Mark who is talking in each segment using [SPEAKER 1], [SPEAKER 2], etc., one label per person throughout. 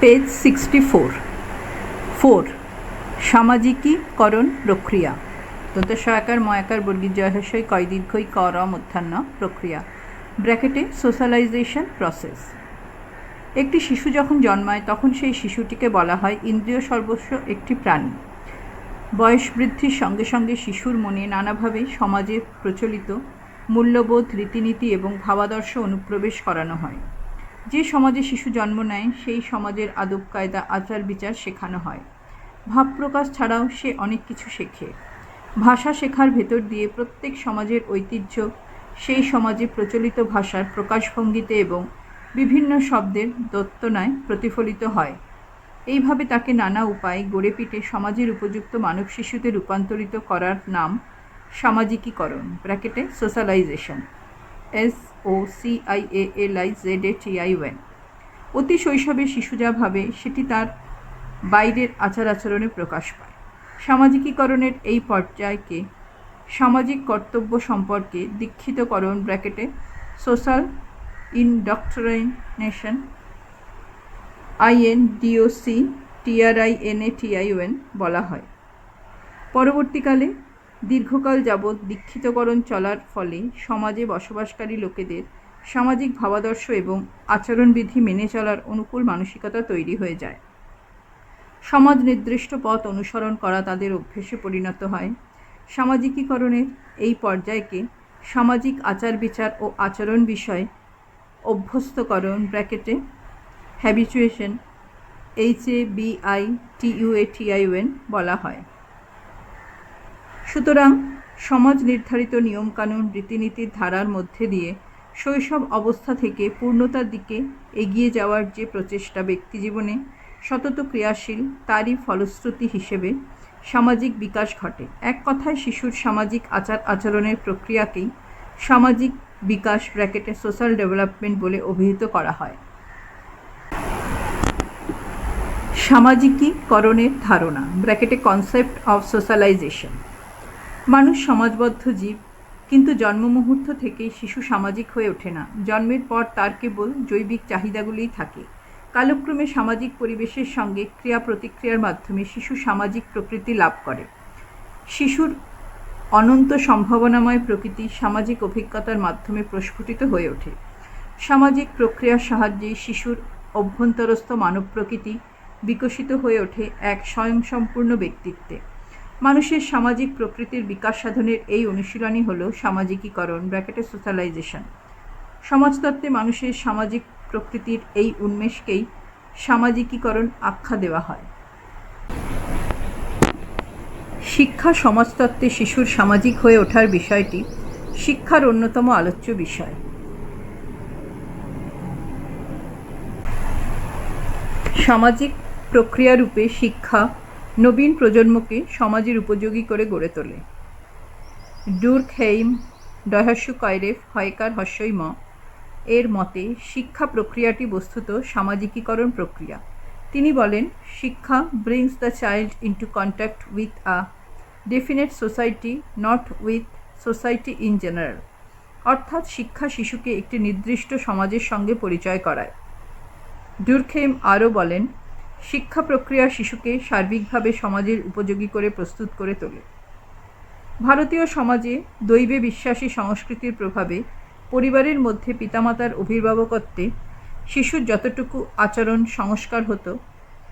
[SPEAKER 1] Page 64 সামাজিকীকরণ প্রক্রিয়া দন্তস্বয়কার ময়াকার বর্গীর জয়হস্যই কয় দীর্ঘই ক র মধ্যাহ্ন প্রক্রিয়া ব্র্যাকেটে সোশ্যালাইজেশন প্রসেস। একটি শিশু যখন জন্মায় তখন সেই শিশুটিকে বলা হয় ইন্দ্রিয় সর্বস্ব একটি প্রাণী। বয়স বৃদ্ধির সঙ্গে সঙ্গে শিশুর মনে নানাভাবে সমাজে প্রচলিত মূল্যবোধ, রীতিনীতি এবং ভাবাদর্শ অনুপ্রবেশ করানো হয়। যে সমাজে শিশু জন্ম নেয় সেই সমাজের আদব কায়দা, আচার বিচার শেখানো হয়। ভাব প্রকাশ ছাড়াও সে অনেক কিছু শেখে। ভাষা শেখার ভেতর দিয়ে প্রত্যেক সমাজের ঐতিহ্য সেই সমাজে প্রচলিত ভাষার প্রকাশভঙ্গিতে এবং বিভিন্ন শব্দের দোত্তনায় প্রতিফলিত হয়। এইভাবে তাকে নানা উপায়ে গড়ে পিটে সমাজের উপযুক্ত মানব শিশুতে রূপান্তরিত করার নাম সামাজিকীকরণ ব্র্যাকেটে সোশ্যালাইজেশন SOCIALIZATION। অতি শৈশবে শিশু যা ভাবে সেটি তার বাইরের আচার আচরণে প্রকাশ পায়। সামাজিকীকরণের এই পর্যায়কে সামাজিক কর্তব্য সম্পর্কে দীক্ষিতকরণ ব্র্যাকেটে সোশ্যাল ইনডক্ট্রিনেশন INDOCTRINATION বলা হয়। পরবর্তীকালে দীর্ঘকাল যাবৎ দীক্ষিতকরণ চলার ফলে সমাজে বসবাসকারী লোকেদের সামাজিক ভাবাদর্শ এবং আচরণবিধি মেনে চলার অনুকূল মানসিকতা তৈরি হয়ে যায়। সমাজ নির্দিষ্ট পথ অনুসরণ করা তাদের অভ্যেসে পরিণত হয়। সামাজিকীকরণের এই পর্যায়কে সামাজিক আচার বিচার ও আচরণ বিষয়ে অভ্যস্তকরণ ব্র্যাকেটে হ্যাবিচুয়েশন HABITUATION বলা হয়। সুতরাং সমাজ নির্ধারিত নিয়মকানুন, রীতিনীতির ধারার মধ্যে দিয়ে শৈশব অবস্থা থেকে পূর্ণতার দিকে এগিয়ে যাওয়ার যে প্রচেষ্টা ব্যক্তিজীবনে সতত ক্রিয়াশীল, তারই ফলশ্রুতি হিসেবে সামাজিক বিকাশ ঘটে। এক কথায় শিশুর সামাজিক আচার আচরণের প্রক্রিয়াকেই সামাজিক বিকাশ ব্র্যাকেটে সোশ্যাল ডেভেলপমেন্ট বলে অভিহিত করা হয়। সামাজিকীকরণের ধারণা ব্র্যাকেটে কনসেপ্ট অফ সোশ্যালাইজেশন। মানুষ সমাজবদ্ধ জীব, কিন্তু জন্ম মুহূর্ত থেকেই শিশু সামাজিক হয়ে ওঠে না। জন্মের পর তার কেবল জৈবিক চাহিদাগুলিই থাকে। কালক্রমে সামাজিক পরিবেশের সঙ্গে ক্রিয়া প্রতিক্রিয়ার মাধ্যমে শিশু সামাজিক প্রকৃতি লাভ করে। শিশুর অনন্ত সম্ভাবনাময় প্রকৃতি সামাজিক অভিজ্ঞতার মাধ্যমে প্রস্ফুটিত হয়ে ওঠে। সামাজিক প্রক্রিয়ার সাহায্যে শিশুর অভ্যন্তরস্থ মানব প্রকৃতি বিকশিত হয়ে ওঠে এক স্বয়ংসম্পূর্ণ ব্যক্তিত্বে। মানুষের সামাজিক প্রকৃতির বিকাশ সাধনের এই অনুশীলনই হল সামাজিকীকরণ ব্র্যাকেটে সোশ্যালাইজেশন। সমাজতত্ত্বে মানুষের সামাজিক প্রকৃতির এই উন্মেষকেই সামাজিকীকরণ আখ্যা দেওয়া হয়। শিক্ষা সমাজতত্ত্বে শিশুর সামাজিক হয়ে ওঠার বিষয়টি শিক্ষার অন্যতম আলোচ্য বিষয়। সামাজিক প্রক্রিয়ারূপে শিক্ষা নবীন প্রজন্মকে সমাজের উপযোগী করে গড়ে তোলে। ডুরকহেইম ডয়হস্যকয়রেফ হয়কার হস্যই ম এর মতে শিক্ষা প্রক্রিয়াটি বস্তুত সামাজিকীকরণ প্রক্রিয়া। তিনি বলেন, শিক্ষা brings the child into contact with a definite society, not with society in general. অর্থাৎ শিক্ষা শিশুকে একটি নির্দিষ্ট সমাজের সঙ্গে পরিচয় করায়। ডুরকহেইম আরও বলেন, শিক্ষা প্রক্রিয়া শিশুকে সার্বিকভাবে সমাজের উপযোগী করে প্রস্তুত করে তোলে। ভারতীয় সমাজে দৈবে বিশ্বাসী সংস্কৃতির প্রভাবে পরিবারের মধ্যে পিতামাতার অভিভাবকত্বে শিশুর যতটুকু আচরণ সংস্কার হতো,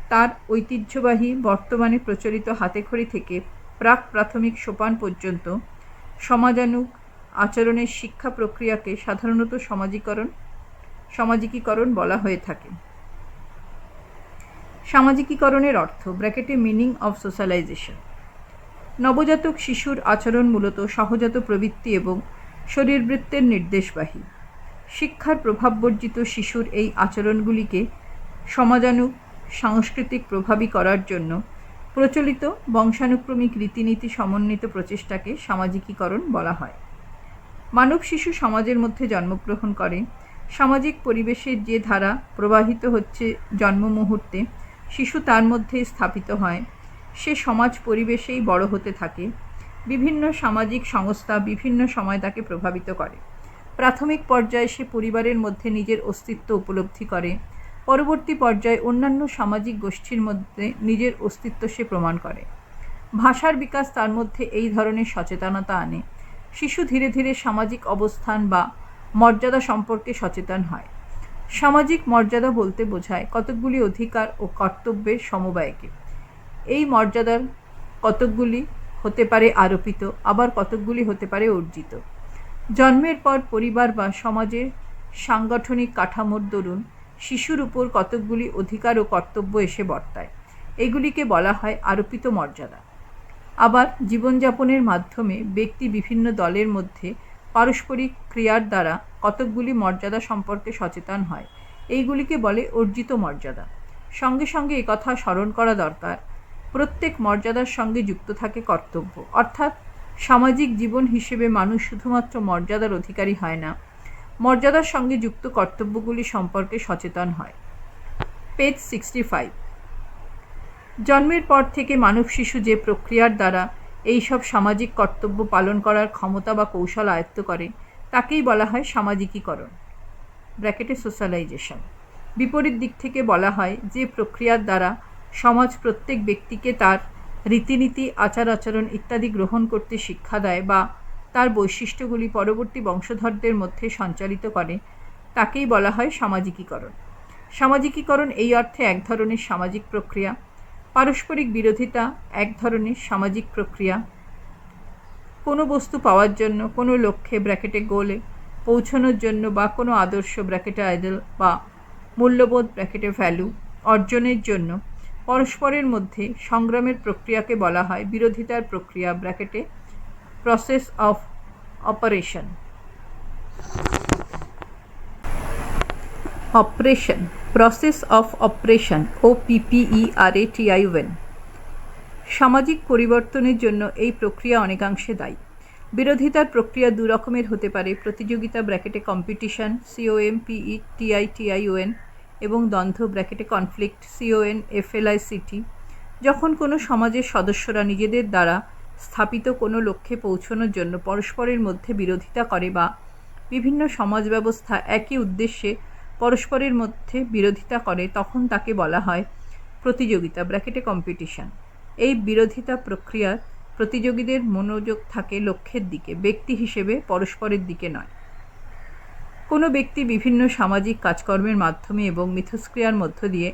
[SPEAKER 1] তার ঐতিহ্যবাহী বর্তমানে প্রচলিত হাতেখড়ি থেকে প্রাক প্রাথমিক সোপান পর্যন্ত সমাজানুগ আচরণের শিক্ষা প্রক্রিয়াকে সাধারণত সামাজিকীকরণ বলা হয়ে থাকে। সামাজিকীকরণের অর্থ ব্র্যাকেটে মিনিং অফ সোশ্যালাইজেশন। নবজাতক শিশুর আচরণ মূলত সহজাত প্রবৃত্তি এবং শরীরবৃত্তের নির্দেশবাহী। শিক্ষার প্রভাববর্জিত শিশুর এই আচরণগুলিকে সমাজানুগ সাংস্কৃতিক প্রভাবী করার জন্য প্রচলিত বংশানুক্রমিক রীতিনীতি সমন্বিত প্রচেষ্টাকে সামাজিকীকরণ বলা হয়। মানব শিশু সমাজের মধ্যে জন্মগ্রহণ করে। সামাজিক পরিবেশের যে ধারা প্রবাহিত হচ্ছে জন্ম মুহূর্তে শিশু তার মধ্যে স্থাপিত হয়। সে সমাজ পরিবেশেই বড় হতে থাকে। বিভিন্ন সামাজিক সংস্থা বিভিন্ন সময় তাকে প্রভাবিত করে। প্রাথমিক পর্যায়ে সে পরিবারের মধ্যে নিজের অস্তিত্ব উপলব্ধি করে। পরবর্তী পর্যায়ে অন্যান্য সামাজিক গোষ্ঠীর মধ্যে নিজের অস্তিত্ব সে প্রমাণ করে। ভাষার বিকাশ তার মধ্যে এই ধরনের সচেতনতা আনে। শিশু ধীরে ধীরে সামাজিক অবস্থান বা মর্যাদা সম্পর্কে সচেতন হয়। সামাজিক মর্যাদা বলতে বোঝায় কতকগুলি অধিকার ও কর্তব্যের সমবায়কে। এই মর্যাদার কতকগুলি হতে পারে আরোপিত, আবার কতকগুলি হতে পারে অর্জিত। জন্মের পর পরিবার বা সমাজের সাংগঠনিক কাঠামোর দরুন শিশুর উপর কতকগুলি অধিকার ও কর্তব্য এসে বর্তায়। এগুলিকে বলা হয় আরোপিত মর্যাদা। আবার জীবনযাপনের মাধ্যমে ব্যক্তি বিভিন্ন দলের মধ্যে পারস্পরিক ক্রিয়ার দ্বারা কতকগুলি মর্যাদা সম্পর্কে সচেতন হয়। এইগুলিকে বলে অর্জিত মর্যাদা। সঙ্গে সঙ্গে একথা স্মরণ করা দরকার, প্রত্যেক মর্যাদার সঙ্গে যুক্ত থাকে কর্তব্য। অর্থাৎ সামাজিক জীবন হিসেবে মানুষ শুধুমাত্র মর্যাদার অধিকারী হয় না, মর্যাদার সঙ্গে যুক্ত কর্তব্যগুলি সম্পর্কে সচেতন হয়। পেজ 65। জন্মের পর থেকে মানব শিশু যে প্রক্রিয়ার দ্বারা এইসব সামাজিক কর্তব্য পালন করার ক্ষমতা বা কৌশল আয়ত্ত করে তাকেই বলা হয় সামাজিকীকরণ ব্র্যাকেটে সোশ্যালাইজেশন। বিপরীত দিক থেকে বলা হয় যে প্রক্রিয়ার দ্বারা সমাজ প্রত্যেক ব্যক্তিকে তার রীতিনীতি, আচার আচরণ ইত্যাদি গ্রহণ করতে শিক্ষা দেয় বা তার বৈশিষ্ট্যগুলি পরবর্তী বংশধরদের মধ্যে সঞ্চালিত করে তাকেই বলা হয় সামাজিকীকরণ। সামাজিকীকরণ এই অর্থে এক ধরনের সামাজিক প্রক্রিয়া। পারস্পরিক বিরোধিতা এক ধরনের সামাজিক প্রক্রিয়া। কোনো বস্তু পাওয়ার জন্য, কোনো লক্ষ্যে ব্র্যাকেটে গোলে পৌঁছানোর জন্য বা কোনো আদর্শ ব্র্যাকেটে আইডল বা মূল্যবোধ ব্র্যাকেটে ভ্যালু অর্জনের জন্য পরস্পরের মধ্যে সংগ্রামের প্রক্রিয়াকে বলা হয় বিরোধিতার প্রক্রিয়া ব্র্যাকেটে process of operation. Operation, process of operation ও PPERATION। সামাজিক পরিবর্তনের জন্য এই প্রক্রিয়া অনেকাংশে দায়ী। বিরোধিতার প্রক্রিয়া দু রকমের হতে পারে, প্রতিযোগিতা ব্র্যাকেটে কম্পিটিশন COMPETITION এবং দ্বন্দ্ব ব্র্যাকেটে কনফ্লিক্ট CONFLICT। যখন কোনো সমাজের সদস্যরা নিজেদের দ্বারা স্থাপিত কোনো লক্ষ্যে পৌঁছানোর জন্য পরস্পরের মধ্যে বিরোধিতা করে বা বিভিন্ন সমাজ ব্যবস্থা একই উদ্দেশ্যে পরস্পরের মধ্যে বিরোধিতা করে তখন তাকে বলা হয় প্রতিযোগিতা ব্র্যাকেটে কম্পিটিশন। এই বিরোধিতা প্রক্রিয়ার প্রতিযোগীদের মনোযোগ থাকে লক্ষ্যের দিকে, ব্যক্তি হিসেবে পরস্পরের দিকে নয়। কোনো ব্যক্তি বিভিন্ন সামাজিক কাজকর্মের মাধ্যমে এবং মিথস্ক্রিয়ার মধ্য দিয়ে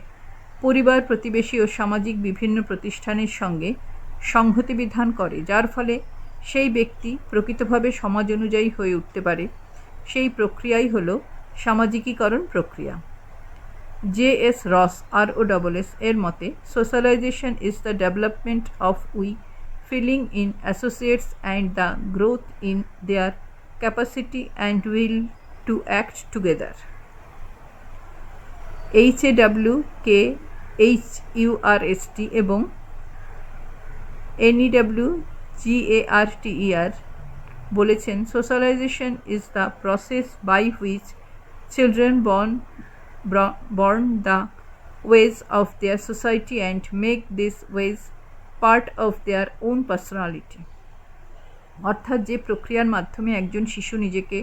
[SPEAKER 1] পরিবার, প্রতিবেশী ও সামাজিক বিভিন্ন প্রতিষ্ঠানের সঙ্গে সংহতি বিধান করে, যার ফলে সেই ব্যক্তি প্রকৃতভাবে সমাজ অনুযায়ী হয়ে উঠতে পারে। সেই প্রক্রিয়াই হল সামাজিকীকরণ প্রক্রিয়া। JS Ross ROSS এর মতে socialization is the development of feeling in associates and the growth in their capacity and will to act together. HAWKHURST এবং NEWGARTER বলেছেন socialization is the process by which children born the ways of their society and make these ways part of their own personality। অর্থাৎ যে প্রক্রিয়ার মাধ্যমে একজন শিশু নিজেকে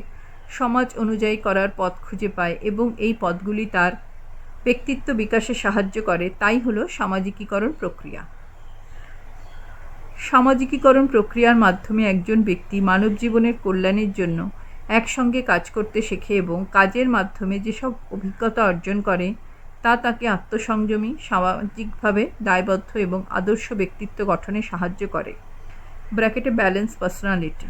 [SPEAKER 1] সমাজ অনুযায়ী করার পথ খুঁজে পায় এবং এই পথগুলি তার ব্যক্তিত্ব বিকাশে সাহায্য করে তাই হলো সামাজিকীকরণ প্রক্রিয়া। সামাজিকীকরণ প্রক্রিয়ার মাধ্যমে একজন ব্যক্তি মানব জীবনের কল্যাণের জন্য একসঙ্গে কাজ করতে শেখে এবং কাজের মাধ্যমে যেসব অভিজ্ঞতা অর্জন করে তা তাকে আত্মসংযমী, সামাজিকভাবে দায়বদ্ধ এবং আদর্শ ব্যক্তিত্ব গঠনে সাহায্য করে ব্র্যাকেটে ব্যালেন্স পার্সোনালিটি।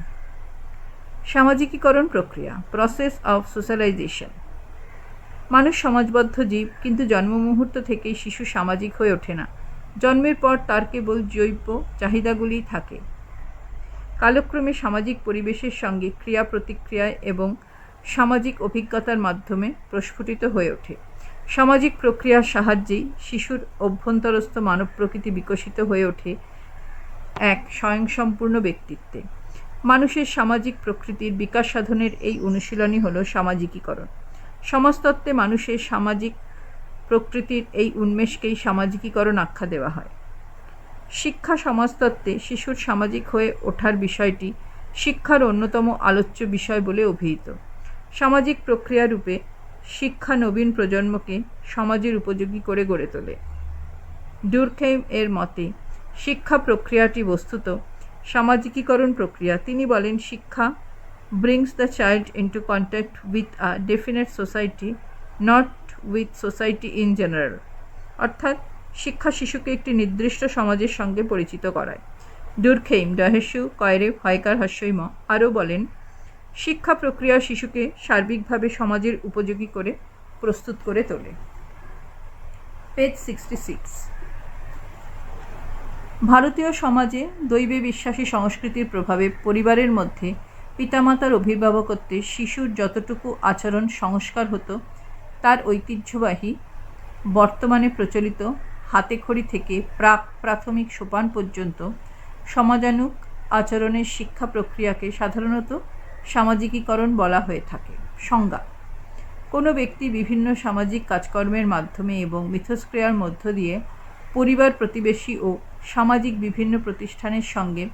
[SPEAKER 1] সামাজিকীকরণ প্রক্রিয়া প্রসেস অফ সোশ্যালাইজেশন। মানুষ সমাজবদ্ধ জীব, কিন্তু জন্ম মুহূর্ত থেকেই শিশু সামাজিক হয়ে ওঠে না। জন্মের পর তার কেবল জৈব চাহিদাগুলিই থাকে। কালক্রমে সামাজিক পরিবেশের সঙ্গে ক্রিয়া প্রতিক্রিয়ায় এবং সামাজিক অভিজ্ঞতার মাধ্যমে প্রস্ফুটিত হয়ে ওঠে। সামাজিক প্রক্রিয়ার সাহায্যেই শিশুর অভ্যন্তরস্থ মানব প্রকৃতি বিকশিত হয়ে ওঠে এক স্বয়ংসম্পূর্ণ ব্যক্তিত্বে। মানুষের সামাজিক প্রকৃতির বিকাশ সাধনের এই অনুশীলনই হল সামাজিকীকরণ। সমাজতত্ত্বে মানুষের সামাজিক প্রকৃতির এই উন্মেষকেই সামাজিকীকরণ আখ্যা দেওয়া হয়। শিক্ষা সমাজতত্ত্বে শিশুর সামাজিক হয়ে ওঠার বিষয়টি শিক্ষার অন্যতম আলোচ্য বিষয় বলে অভিহিত। সামাজিক প্রক্রিয়া রূপে শিক্ষা নবীন প্রজন্মকে সমাজের উপযোগী করে গড়ে তোলে। ডুরখেইম এর মতে শিক্ষা প্রক্রিয়াটি বস্তুত সামাজিকীকরণ প্রক্রিয়া। তিনি বলেন, শিক্ষা brings the child into contact with a definite society, not with society in general. অর্থাৎ শিক্ষা শিশুকে একটি নির্দিষ্ট সমাজের সঙ্গে পরিচিত করায়। ডুরখেইম, ডহেশু, কয়রেভ, হয়কার, হস্যইম আরও বলেন, শিক্ষা প্রক্রিয়া শিশুকে সার্বিকভাবে সমাজের উপযোগী করে প্রস্তুত করে তোলে। পেজ 66। ভারতীয় সমাজে দৈবে বিশ্বাসী সংস্কৃতির প্রভাবে পরিবারের মধ্যে পিতামাতার অভিভাবকত্বে শিশুর যতটুকু আচরণ সংস্কার হতো তার ঐতিহ্যবাহী বর্তমানে প্রচলিত হাতেখড়ি থেকে প্রাক প্রাথমিক সোপান পর্যন্ত সমাজানুগ আচরণের শিক্ষা প্রক্রিয়াকে সাধারণত সামাজিকীকরণ বলা হয়ে থাকে। সংজ্ঞা: কোনো ব্যক্তি বিভিন্ন সামাজিক কাজকর্মের মাধ্যমে এবং মিথস্ক্রিয়ার মধ্য দিয়ে পরিবার, প্রতিবেশী ও সামাজিক বিভিন্ন প্রতিষ্ঠানের সঙ্গে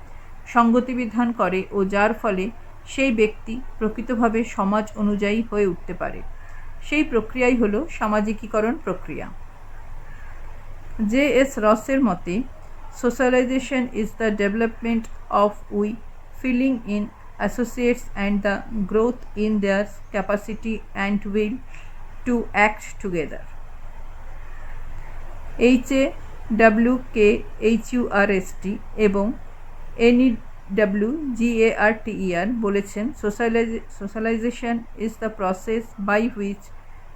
[SPEAKER 1] সঙ্গতি বিধান করে ও যার ফলে সেই ব্যক্তি প্রকৃতভাবে সমাজ অনুযায়ী হয়ে উঠতে পারে, সেই প্রক্রিয়াই হলো সামাজিকীকরণ প্রক্রিয়া। জে.এস. রসের মতে, socialization is the development of we feeling in associates and the growth in their capacity and will to act together. H.A.W.K.H.U.R.S.T. এবং N.E.W.G.A.R.T.E.R. বলেছেন, socialization is the process by which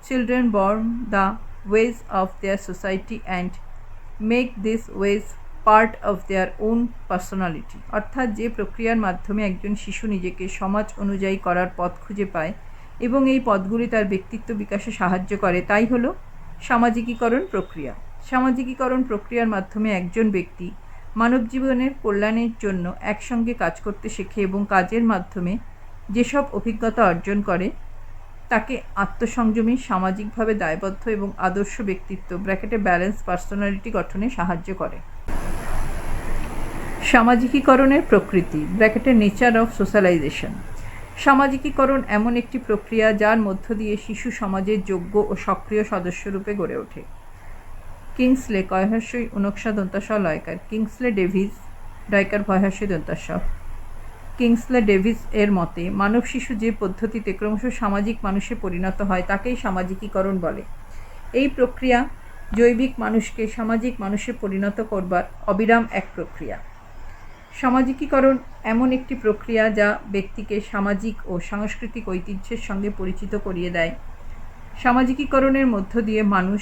[SPEAKER 1] children born the ways of their society and make this ways part of their own personality. অর্থাৎ যে প্রক্রিয়ার মাধ্যমে একজন শিশু নিজেকে সমাজ অনুযায়ী করার পথ খুঁজে পায় এবং এই পথগুলি তার ব্যক্তিত্ব বিকাশে সাহায্য করে, তাই হল সামাজিকীকরণ প্রক্রিয়া। সামাজিকীকরণ প্রক্রিয়ার মাধ্যমে একজন ব্যক্তি মানব জীবনের কল্যাণের জন্য একসঙ্গে কাজ করতে শেখে এবং কাজের মাধ্যমে যেসব অভিজ্ঞতা অর্জন করে তাকে আত্মসংযমী, সামাজিকভাবে দায়বদ্ধ এবং আদর্শ ব্যক্তিত্ব ব্যালেন্স পার্সোনালিটি গঠনে সাহায্য করে। সামাজিকীকরণের প্রকৃতি নেচার অফ সোশ্যালাইজেশন। সামাজিকীকরণ এমন একটি প্রক্রিয়া যার মধ্য দিয়ে শিশু সমাজের যোগ্য ও সক্রিয় সদস্যরূপে গড়ে ওঠে। কিংসলে, কয়হাস্যই উনকষা দন্তাস লয়কার, কিংসলে ডেভিস, ডয়কার ভয়হাস্যই দন্তাস। কিংসলে ডেভিস এর মতে, মানব শিশু যে পদ্ধতিতে ক্রমশ সামাজিক মানুষে পরিণত হয় তাকেই সামাজিকীকরণ বলে। এই প্রক্রিয়া জৈবিক মানুষকে সামাজিক মানুষে পরিণত করবার অবিরাম এক প্রক্রিয়া। সামাজিকীকরণ এমন একটি প্রক্রিয়া যা ব্যক্তিকে সামাজিক ও সাংস্কৃতিক ঐতিহ্যের সঙ্গে পরিচিত করিয়ে দেয়। সামাজিকীকরণের মধ্য দিয়ে মানুষ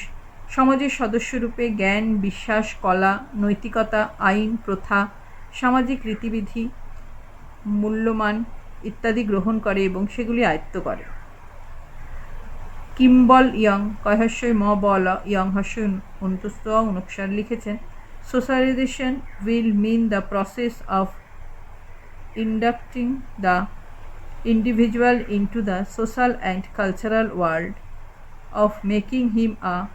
[SPEAKER 1] সমাজের সদস্যরূপে জ্ঞান, বিশ্বাস, কলা, নৈতিকতা, আইন, প্রথা, সামাজিক রীতিবিধি, মূল্যমান ইত্যাদি গ্রহণ করে এবং সেগুলি আয়ত্ত করে। কিম্বল ইয়ং, কয়হাস্যই ম বল ইয়ং হাস্যই অনুতস্ত উনকষার লিখেছেন, socialisation will mean the process of inducting the individual into the social and cultural world, of making him a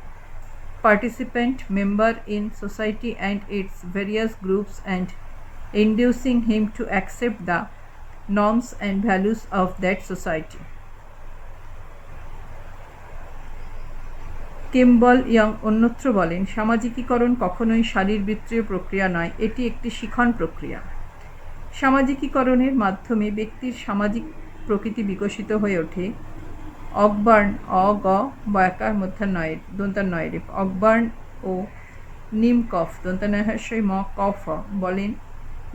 [SPEAKER 1] participant member in society and its various groups and inducing him to accept the norms and values of that society. Kimball Young অন্যত্র বলেন, সামাজিকীকরণ কখনোই শারীরবৃত্তীয় প্রক্রিয়া নয়, এটি একটি শিখন প্রক্রিয়া। সামাজিকীকরণের মাধ্যমে ব্যক্তির সামাজিক প্রকৃতি বিকশিত হয়ে ওঠে। অকবার্ন, অগ বয়াকার মধ্যান্নয়ের দন্তান্নয়ের, অকবার্ন ও নিমকফ দন্তান্নহাস্যই ম কফ বলেন,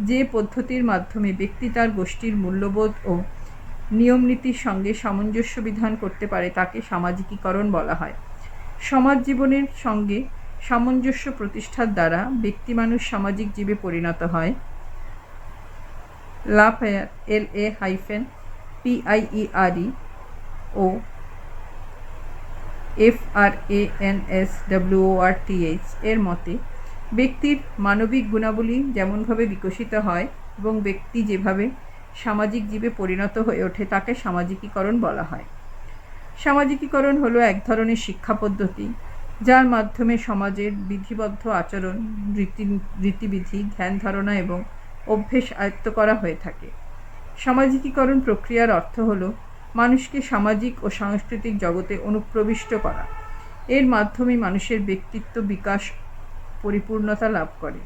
[SPEAKER 1] যে পদ্ধতির মাধ্যমে ব্যক্তি তার গোষ্ঠীর মূল্যবোধ ও নিয়মনীতির সঙ্গে সামঞ্জস্য বিধান করতে পারে তাকে সামাজিকীকরণ বলা হয়। সমাজ জীবনের সঙ্গে সামঞ্জস্য প্রতিষ্ঠার দ্বারা ব্যক্তি মানুষ সামাজিক জীবে পরিণত হয়। লাফায়ার, LA-PIERE ও FRANSWORTH এর মতে, ব্যক্তির মানবিক গুণাবলী যেমনভাবে বিকশিত হয় এবং ব্যক্তি যেভাবে সামাজিক জীবে পরিণত হয়ে ওঠে তাকে সামাজিকীকরণ বলা হয়। সামাজিকীকরণ হলো এক ধরনের শিক্ষা পদ্ধতি যার মাধ্যমে সমাজের বিধিবদ্ধ আচরণ, রীতিবিধি, ধ্যান ধারণা এবং অভ্যেস আয়ত্ত করা হয়ে থাকে। সামাজিকীকরণ প্রক্রিয়ার অর্থ হল মানুষকে সামাজিক ও সাংস্কৃতিক জগতে অনুপ্রবিষ্ট করা। এর মাধ্যমে মানুষের ব্যক্তিত্ব বিকাশ পরিপূর্ণতা লাভ করে।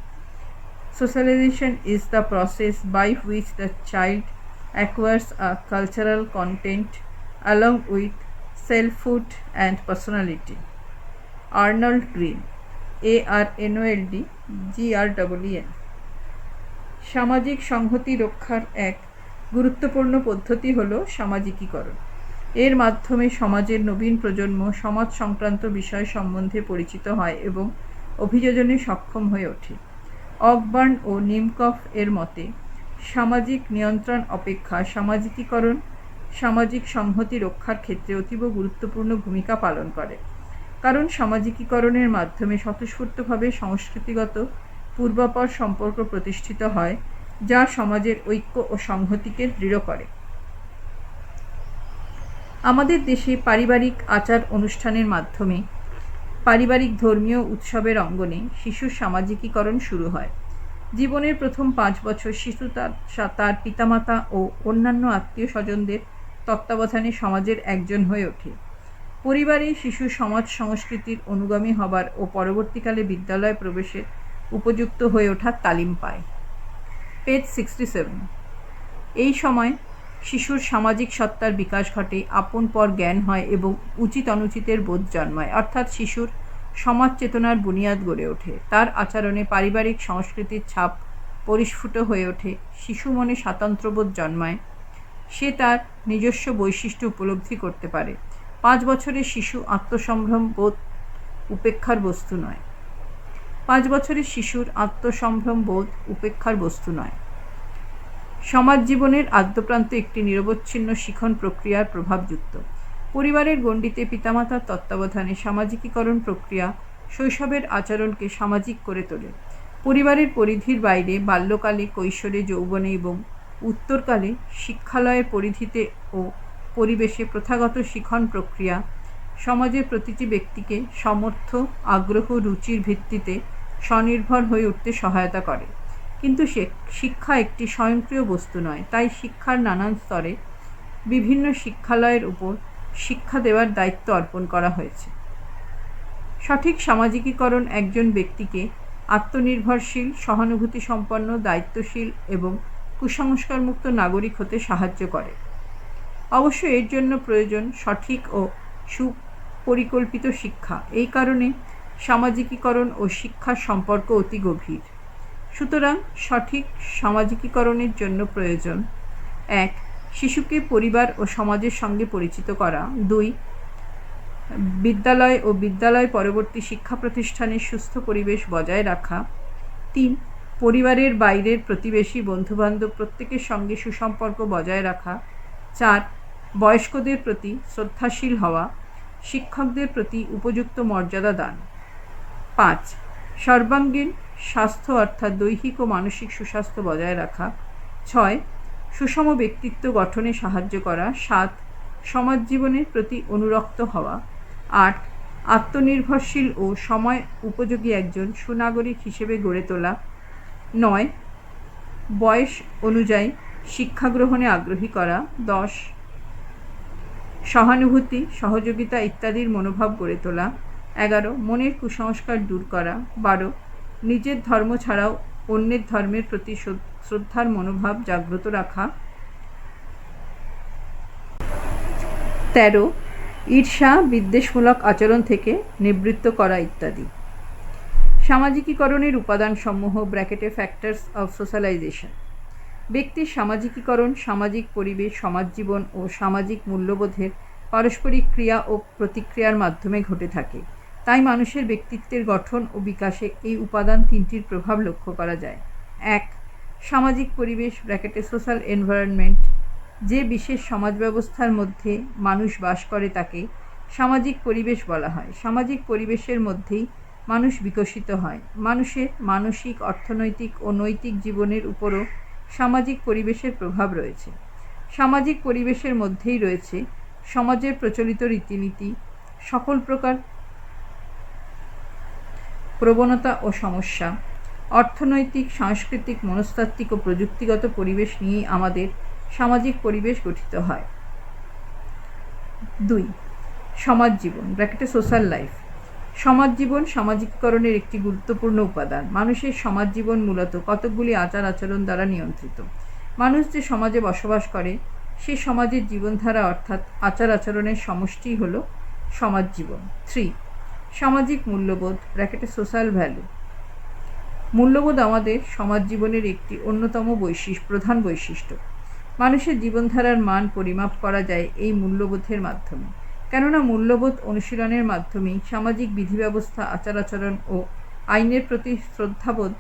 [SPEAKER 1] Socialization is the process by which the child acquires a cultural content along with selfhood and personality. Arnold Green, ARNOLD GREEN। সামাজিক সংহতি রক্ষার এক গুরুত্বপূর্ণ পদ্ধতি হল সামাজিকীকরণ। এর মাধ্যমে সমাজের নবীন প্রজন্ম সমাজ সংক্রান্ত বিষয় সম্বন্ধে পরিচিত হয় এবং অভিযোজনে সক্ষম হয়ে ওঠে। অকবার্ন ও নিমকফ এর মতে সামাজিক নিয়ন্ত্রণ অপেক্ষা সামাজিকীকরণ সামাজিক সংহতি রক্ষার ক্ষেত্রে অতীব গুরুত্বপূর্ণ ভূমিকা পালন করে, কারণ সামাজিকীকরণের মাধ্যমে স্বতঃস্ফূর্তভাবে সংস্কৃতিগত পূর্বাপর সম্পর্ক প্রতিষ্ঠিত হয়, যা সমাজের ঐক্য ও সংহতিকে দৃঢ় করে। আমাদের দেশে পারিবারিক আচার অনুষ্ঠানের মাধ্যমে পারিবারিক ধর্মীয় উৎসবের অঙ্গনে শিশুর সামাজিকীকরণ শুরু হয়। জীবনের প্রথম 5 বছর শিশু তার পিতামাতা ও অন্যান্য আত্মীয় স্বজনদের তত্ত্বাবধানে সমাজের একজন হয়ে ওঠে। পরিবারে শিশু সমাজ সংস্কৃতির অনুগামী হবার ও পরবর্তীকালে বিদ্যালয় প্রবেশের উপযুক্ত হয়ে ওঠার তালিম পায়। পেজ 67। এই সময় শিশুর সামাজিক সত্তার বিকাশ ঘটে, আপন পর জ্ঞান হয় এবং উচিত অনুচিতের বোধ জন্মায়, অর্থাৎ শিশুর সমাজ চেতনার বুনিয়াদ গড়ে ওঠে। তার আচরণে পারিবারিক সংস্কৃতির ছাপ পরিস্ফুট হয়ে ওঠে, শিশু মনে স্বাতন্ত্র্যবোধ জন্মায়, সে তার নিজস্ব বৈশিষ্ট্য উপলব্ধি করতে পারে। 5 বছরের শিশু আত্মসম্ভ্রম বোধ উপেক্ষার বস্তু নয়। 5 বছরের শিশুর আত্মসম্ভ্রম বোধ উপেক্ষার বস্তু নয়। সমাজ জীবনের আদ্যপ্রান্ত একটি নিরবচ্ছিন্ন শিখন প্রক্রিয়ার প্রভাবযুক্ত। পরিবারের গণ্ডিতে পিতামাতার তত্ত্বাবধানে সামাজিকীকরণ প্রক্রিয়া শৈশবের আচরণকে সামাজিক করে তোলে। পরিবারের পরিধির বাইরে বাল্যকালে, কৈশোরে, যৌবনে এবং উত্তরকালে শিক্ষালয়ের পরিধিতে ও পরিবেশে প্রথাগত শিখন প্রক্রিয়া সমাজের প্রতিটি ব্যক্তিকে সামর্থ্য, আগ্রহ, রুচির ভিত্তিতে স্বনির্ভর হয়ে উঠতে সহায়তা করে। কিন্তু শিক্ষা একটি স্বয়ংক্রিয় বস্তু নয়, তাই শিক্ষার নানান স্তরে বিভিন্ন শিক্ষালয়ের উপর শিক্ষা দেওয়ার দায়িত্ব অর্পণ করা হয়েছে। সঠিক সামাজিকীকরণ একজন ব্যক্তিকে আত্মনির্ভরশীল, সহানুভূতিসম্পন্ন, দায়িত্বশীল এবং কুসংস্কারমুক্ত নাগরিক হতে সাহায্য করে। অবশ্য এর জন্য প্রয়োজন সঠিক ও সুপরিকল্পিত শিক্ষা। এই কারণে সামাজিকীকরণ ও শিক্ষার সম্পর্ক অতি গভীর। সুতরাং সঠিক সামাজিকীকরণের জন্য প্রয়োজন: 1. শিশুকে পরিবার ও সমাজের সঙ্গে পরিচিত করা। 2. বিদ্যালয় ও বিদ্যালয় পরবর্তী শিক্ষা প্রতিষ্ঠানে সুস্থ পরিবেশ বজায় রাখা। 3. পরিবারের বাইরের প্রতিবেশী, বন্ধুবান্ধব প্রত্যেকের সঙ্গে সুসম্পর্ক বজায় রাখা। 4. বয়স্কদের প্রতি শ্রদ্ধাশীল হওয়া, শিক্ষকদের প্রতি উপযুক্ত মর্যাদা দান। 5. সর্বাঙ্গীন স্বাস্থ্য অর্থাৎ দৈহিক ও মানসিক সুস্বাস্থ্য বজায় রাখা। 6. সুষম ব্যক্তিত্ব গঠনে সাহায্য করা। 7. সমাজ জীবনের প্রতি অনুরক্ত হওয়া। 8. আত্মনির্ভরশীল ও সময় উপযোগী একজন সুনাগরিক হিসেবে গড়ে তোলা। 9. বয়স অনুযায়ী শিক্ষা গ্রহণে আগ্রহী করা। 10. সহানুভূতি, সহযোগিতা ইত্যাদির মনোভাব গড়ে তোলা। 11. মনের কুসংস্কার দূর করা। 12. নিজের ধর্ম ছাড়াও অন্যের ধর্মের প্রতি শ্রদ্ধার মনোভাব জাগ্রত রাখা। 13. ঈর্ষা, বিদ্বেষমূলক আচরণ থেকে নিবৃত্ত করা ইত্যাদি। সামাজিকীকরণের উপাদানসমূহ ব্র্যাকেটে ফ্যাক্টরস অফ সোশ্যালাইজেশন। ব্যক্তির সামাজিকীকরণ সামাজিক পরিবেশ, সমাজ জীবন ও সামাজিক মূল্যবোধের পারস্পরিক ক্রিয়া ও প্রতিক্রিয়ার মাধ্যমে ঘটে থাকে। তাই মানুষের ব্যক্তিত্বের গঠন ও বিকাশে এই উপাদান তিনটির প্রভাব লক্ষ্য করা যায়। 1. সামাজিক পরিবেশ ব্র্যাকেটে সোশ্যাল এনভায়রনমেন্ট। যে বিশেষ সমাজ ব্যবস্থার মধ্যে মানুষ বাস করে তাকে সামাজিক পরিবেশ বলা হয়। সামাজিক পরিবেশের মধ্যেই মানুষ বিকশিত হয়। মানুষের মানসিক, অর্থনৈতিক ও নৈতিক জীবনের উপরও সামাজিক পরিবেশের প্রভাব রয়েছে। সামাজিক পরিবেশের মধ্যেই রয়েছে সমাজের প্রচলিত রীতিনীতি, সকল প্রকার প্রবণতা ও সমস্যা। অর্থনৈতিক, সাংস্কৃতিক, মনস্তাত্ত্বিক ও প্রযুক্তিগত পরিবেশ নিয়েই আমাদের সামাজিক পরিবেশ গঠিত হয়। 2. সমাজ জীবন ব্র্যাকেটে সোশ্যাল লাইফ। সমাজ জীবন সামাজিকীকরণের একটি গুরুত্বপূর্ণ উপাদান। মানুষের সমাজ জীবন মূলত কতকগুলি আচার আচরণ দ্বারা নিয়ন্ত্রিত। মানুষ যে সমাজে বসবাস করে সেই সমাজের জীবনধারা অর্থাৎ আচার আচরণের সমষ্টিই হল সমাজ জীবন। 3. সামাজিক মূল্যবোধ ব্র্যাকেটে সোশ্যাল ভ্যালু। মূল্যবোধ আমাদের সমাজ জীবনের একটি অন্যতম প্রধান বৈশিষ্ট্য। মানুষের জীবনধারার মান পরিমাপ করা যায় এই মূল্যবোধের মাধ্যমে, কেননা মূল্যবোধ অনুশীলনের মাধ্যমেই সামাজিক বিধিব্যবস্থা, আচার আচরণ ও আইনের প্রতি শ্রদ্ধাবোধ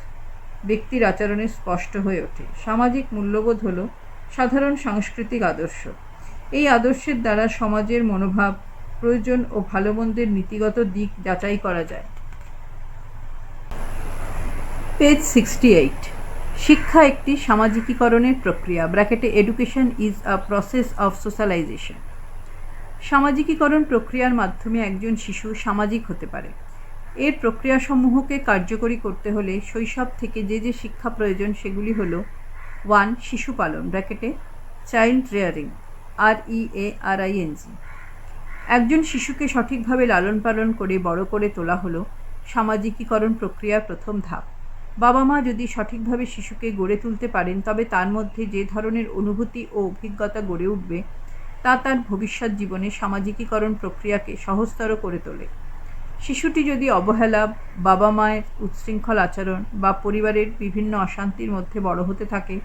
[SPEAKER 1] ব্যক্তির আচরণে স্পষ্ট হয়ে ওঠে। সামাজিক মূল্যবোধ হল সাধারণ সাংস্কৃতিক আদর্শ। এই আদর্শের দ্বারা সমাজের মনোভাব, প্রয়োজন ও ভালো মন্দের নীতিগত দিক যাচাই করা যায়। পেজ 68। শিক্ষা একটি সামাজিকীকরণের প্রক্রিয়া ব্র্যাকেটে education is a process of socialisation. সামাজিকীকরণ প্রক্রিয়ার মাধ্যমে একজন শিশু সামাজিক হতে পারে। এর প্রক্রিয়াসমূহকে কার্যকরী করতে হলে শৈশব থেকে যে শিক্ষা প্রয়োজন সেগুলি হল: 1. শিশু পালন ব্র্যাকেটে চাইল্ড রেয়ারিং REARING। একজন শিশুকে সঠিকভাবে লালন পালন করে বড় করে তোলা হলো সামাজিকীকরণ প্রক্রিয়ার প্রথম ধাপ। বাবা মা যদি সঠিকভাবে শিশুকে গড়ে তুলতে পারেন তবে তার মধ্যে যে ধরনের অনুভূতি ও অভিজ্ঞতা গড়ে উঠবে তা তার ভবিষ্যৎ জীবনে সামাজিকীকরণ প্রক্রিয়াকে সহজতর করে তোলে। শিশুটি যদি অবহেলা, বাবা মায়ের উচ্ছৃঙ্খল আচরণ বা পরিবারের বিভিন্ন অশান্তির মধ্যে বড় হতে থাকে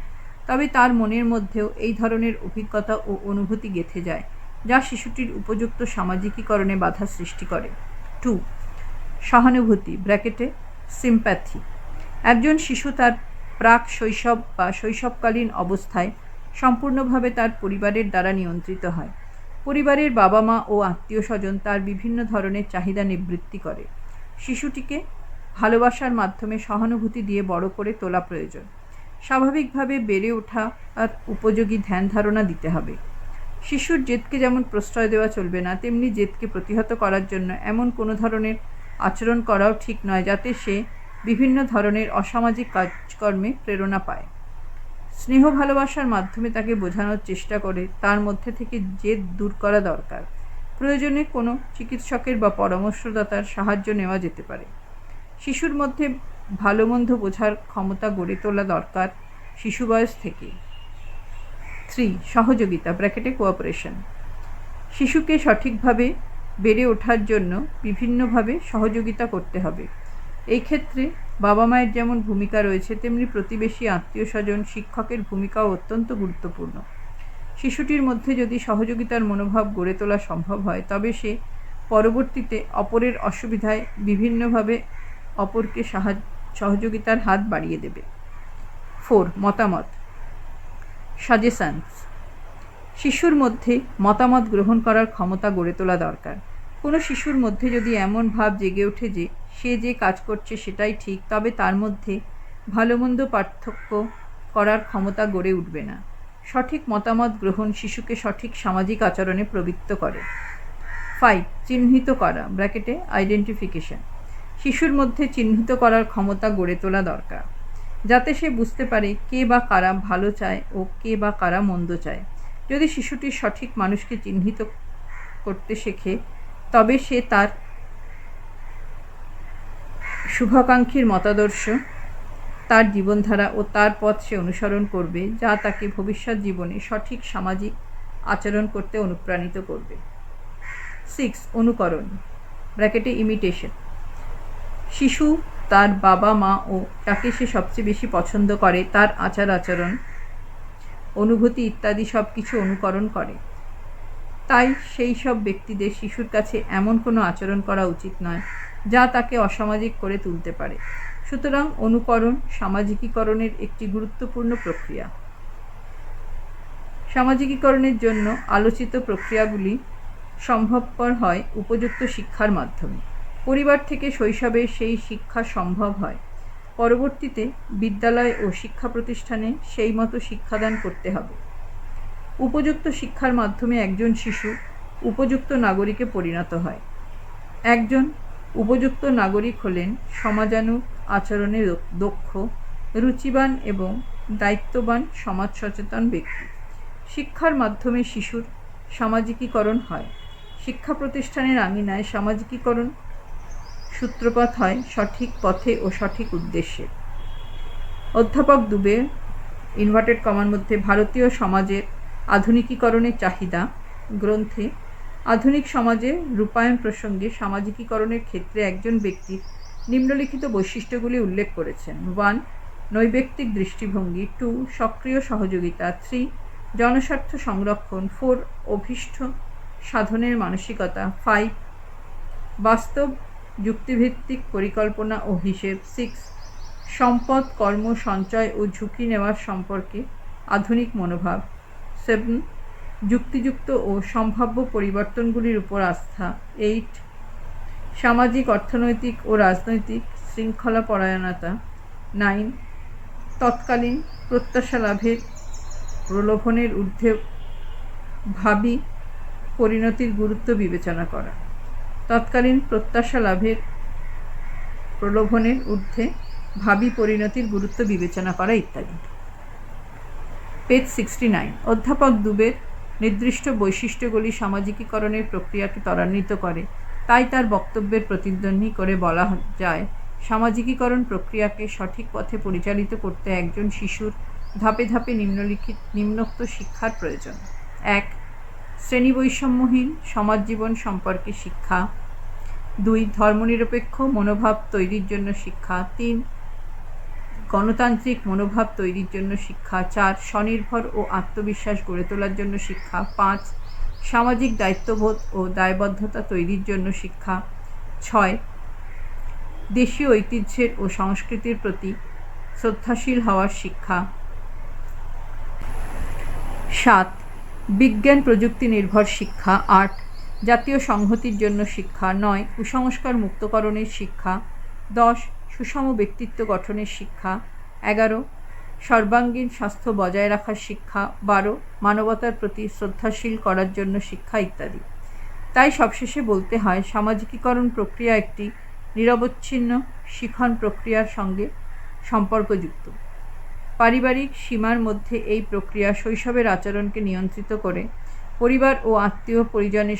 [SPEAKER 1] তবে তার মনের মধ্যেও এই ধরনের অভিজ্ঞতা ও অনুভূতি গেঁথে যায়, যা শিশুটির উপযুক্ত সামাজিকীকরণে বাধা সৃষ্টি করে। 2. সহানুভূতি ব্র্যাকেটে সিম্প্যাথি। একজন শিশু তার প্রাক শৈশব বা শৈশবকালীন অবস্থায় সম্পূর্ণভাবে তার পরিবারের দ্বারা নিয়ন্ত্রিত হয়। পরিবারের বাবা মা ও আত্মীয় স্বজন তার বিভিন্ন ধরনের চাহিদা নিবৃত্তি করে। শিশুটিকে ভালোবাসার মাধ্যমে সহানুভূতি দিয়ে বড় করে তোলা প্রয়োজন। স্বাভাবিকভাবে বেড়ে ওঠা আর উপযোগী ধ্যান ধারণা দিতে হবে। শিশুর জেদকে যেমন প্রশ্রয় দেওয়া চলবে না, তেমনি জেদকে প্রতিহত করার জন্য এমন কোনো ধরনের আচরণ করাও ঠিক নয় যাতে সে বিভিন্ন ধরনের অসামাজিক কাজকর্মে প্রেরণা পায়। স্নেহ ভালোবাসার মাধ্যমে তাকে বোঝানোর চেষ্টা করে তার মধ্যে থেকে জেদ দূর করা দরকার। প্রয়োজনে কোনো চিকিৎসকের বা পরামর্শদাতার সাহায্য নেওয়া যেতে পারে। শিশুর মধ্যে ভালো মন্দ বোঝার ক্ষমতা গড়ে তোলা দরকার শিশু বয়স থেকে। 3. সহযোগিতা ব্র্যাকেটে কোঅপারেশন। শিশুকে সঠিকভাবে বেড়ে ওঠার জন্য বিভিন্নভাবে সহযোগিতা করতে হবে। এই ক্ষেত্রে বাবা মায়ের যেমন ভূমিকা রয়েছে তেমনি প্রতিবেশী, আত্মীয় স্বজন, শিক্ষকের ভূমিকাও অত্যন্ত গুরুত্বপূর্ণ। শিশুটির মধ্যে যদি সহযোগিতার মনোভাব গড়ে তোলা সম্ভব হয় তবে সে পরবর্তীতে অপরের অসুবিধায় বিভিন্নভাবে অপরকে সহযোগিতার হাত বাড়িয়ে দেবে। 4. মতামত সাজেশনস। শিশুর মধ্যে মতামত গ্রহণ করার ক্ষমতা গড়ে তোলা দরকার। কোনো শিশুর মধ্যে যদি এমন ভাব জেগে ওঠে যে সে যে কাজ করছে সেটাই ঠিক, তবে তার মধ্যে ভালো মন্দ পার্থক্য করার ক্ষমতা গড়ে উঠবে না। সঠিক মতামত গ্রহণ শিশুকে সঠিক সামাজিক আচরণে প্রবৃত্ত করে। 5. চিহ্নিত করা ব্র্যাকেটে আইডেন্টিফিকেশন। শিশুর মধ্যে চিহ্নিত করার ক্ষমতা গড়ে তোলা দরকার যাতে সে বুঝতে পারে কে বা কারা ভালো চায় ও কে বা কারা মন্দ চায়। যদি শিশুটি সঠিক মানুষকে চিহ্নিত করতে শেখে তবে সে তার শুভাকাঙ্ক্ষীর মতাদর্শ, তার জীবনধারা ও তার পথ সে অনুসরণ করবে, যা তাকে ভবিষ্যৎ জীবনে সঠিক সামাজিক আচরণ করতে অনুপ্রাণিত করবে। 6. অনুকরণ ব্র্যাকেটে ইমিটেশন। শিশু তার বাবা মা ও যাকে সে সবচেয়ে বেশি পছন্দ করে তার আচার আচরণ, অনুভূতি ইত্যাদি সব কিছু অনুকরণ করে। তাই সেই সব ব্যক্তিদের শিশুর কাছে এমন কোনো আচরণ করা উচিত নয় যা তাকে অসামাজিক করে তুলতে পারে। সুতরাং অনুকরণ সামাজিকীকরণের একটি গুরুত্বপূর্ণ প্রক্রিয়া। সামাজিকীকরণের জন্য আলোচিত প্রক্রিয়াগুলি সম্ভবপর হয় উপযুক্ত শিক্ষার মাধ্যমে। পরিবার থেকে শৈশবে সেই শিক্ষা সম্ভব হয়। পরবর্তীতে বিদ্যালয় ও শিক্ষা প্রতিষ্ঠানে সেই মতো শিক্ষাদান করতে হবে। উপযুক্ত শিক্ষার মাধ্যমে একজন শিশু উপযুক্ত নাগরিকে পরিণত হয়। একজন উপযুক্ত নাগরিক হলেন সমাজানুগ, আচরণে দক্ষ, রুচিবান এবং দায়িত্ববান সমাজ সচেতন ব্যক্তি। শিক্ষার মাধ্যমে শিশুর সামাজিকীকরণ হয়। শিক্ষা প্রতিষ্ঠানের আঙিনায় সামাজিকীকরণ সূত্রপাত হয় সঠিক পথে ও সঠিক উদ্দেশ্যে। অধ্যাপক দুবে ইনভার্টেড কমার মধ্যে ভারতীয় সমাজের আধুনিকীকরণের চাহিদা গ্রন্থে আধুনিক সমাজে রূপায়ণ প্রসঙ্গে সামাজিকীকরণের ক্ষেত্রে একজন ব্যক্তির নিম্নলিখিত বৈশিষ্ট্যগুলি উল্লেখ করেছেন। 1. নৈব্যক্তিক দৃষ্টিভঙ্গি। 2. সক্রিয় সহযোগিতা। 3. জনস্বার্থ সংরক্ষণ। 4. অভীষ্ট সাধনের মানসিকতা। 5. বাস্তব যুক্তিভিত্তিক পরিকল্পনা ও হিসেব। 6. সম্পদ, কর্ম, সঞ্চয় ও ঝুঁকি নেওয়ার সম্পর্কে আধুনিক মনোভাব। 7. যুক্তিযুক্ত ও সম্ভাব্য পরিবর্তনগুলির উপর আস্থা। 8. সামাজিক, অর্থনৈতিক ও রাজনৈতিক শৃঙ্খলাপরায়ণতা। 9. তৎকালীন প্রত্যাশা লাভের প্রলোভনের ঊর্ধ্বে ভাবী পরিণতির গুরুত্ব বিবেচনা করা। তৎকালীন প্রত্যাশা লাভের প্রলোভনের ঊর্ধ্বে ভাবী পরিণতির গুরুত্ব বিবেচনা করা ইত্যাদি। পেজ 69। অধ্যাপক দুবের নির্দিষ্ট বৈশিষ্ট্যগুলি সামাজিকীকরণের প্রক্রিয়াকে ত্বরান্বিত করে, তাই তার বক্তব্যের প্রতিধ্বনি করে বলা যায়, সামাজিকীকরণ প্রক্রিয়াকে সঠিক পথে পরিচালিত করতে একজন শিশুর ধাপে ধাপে নিম্নোক্ত শিক্ষার প্রয়োজন। 1. শ্রেণীবৈষম্যহীন সমাজ জীবন সম্পর্কে শিক্ষা। 2. ধর্মনিরপেক্ষ মনোভাব তৈরির জন্য শিক্ষা। 3. গণতান্ত্রিক মনোভাব তৈরির জন্য শিক্ষা। 4. স্বনির্ভর ও আত্মবিশ্বাস গড়ে তোলার জন্য শিক্ষা। 5. সামাজিক দায়িত্ববোধ ও দায়বদ্ধতা তৈরির জন্য শিক্ষা। 6. দেশীয় ঐতিহ্যের ও সংস্কৃতির প্রতি শ্রদ্ধাশীল হওয়ার শিক্ষা। 7. বিজ্ঞান প্রযুক্তি নির্ভর শিক্ষা। 8. জাতীয় সংহতির জন্য শিক্ষা। 9. কুসংস্কার মুক্তকরণের শিক্ষা। 10. সুষম ব্যক্তিত্ব গঠনের শিক্ষা। 11. সর্বাঙ্গীন স্বাস্থ্য বজায় রাখার শিক্ষা। 12. মানবতার প্রতি শ্রদ্ধাশীল করার জন্য শিক্ষা ইত্যাদি। তাই সবশেষে বলতে হয়, সামাজিকীকরণ প্রক্রিয়া একটি নিরবচ্ছিন্ন শিখন প্রক্রিয়ার সঙ্গে সম্পর্কযুক্ত। পারিবারিক সীমার মধ্যে এই প্রক্রিয়া শৈশবের আচরণকে নিয়ন্ত্রিত করে পরিবার ও আত্মীয় পরিজনের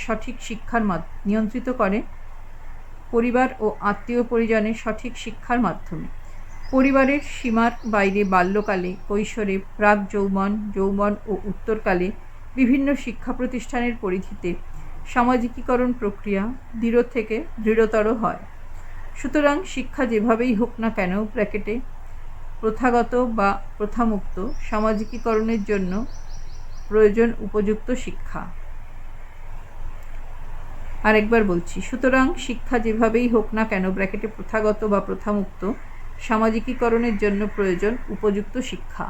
[SPEAKER 1] সঠিক শিক্ষার মাধ্যমে। পরিবারের সীমার বাইরে বাল্যকালে, কৈশোরে, প্রাক যৌবন, যৌবন ও উত্তরকালে বিভিন্ন শিক্ষা প্রতিষ্ঠানের পরিধিতে সামাজিকীকরণ প্রক্রিয়া দৃঢ় থেকে দৃঢ়তর হয়। সুতরাং শিক্ষা যেভাবেই হোক না কেন, ব্র্যাকেটে প্রথাগত বা প্রথামুক্ত, সামাজিকীকরণের জন্য প্রয়োজন উপযুক্ত শিক্ষা। আরেকবার বলছি, সুতরাং শিক্ষা যেভাবেই হোক না কেন, ব্র্যাকেটে প্রথাগত বা প্রথামুক্ত, সামাজিকীকরণের জন্য প্রয়োজন উপযুক্ত শিক্ষা।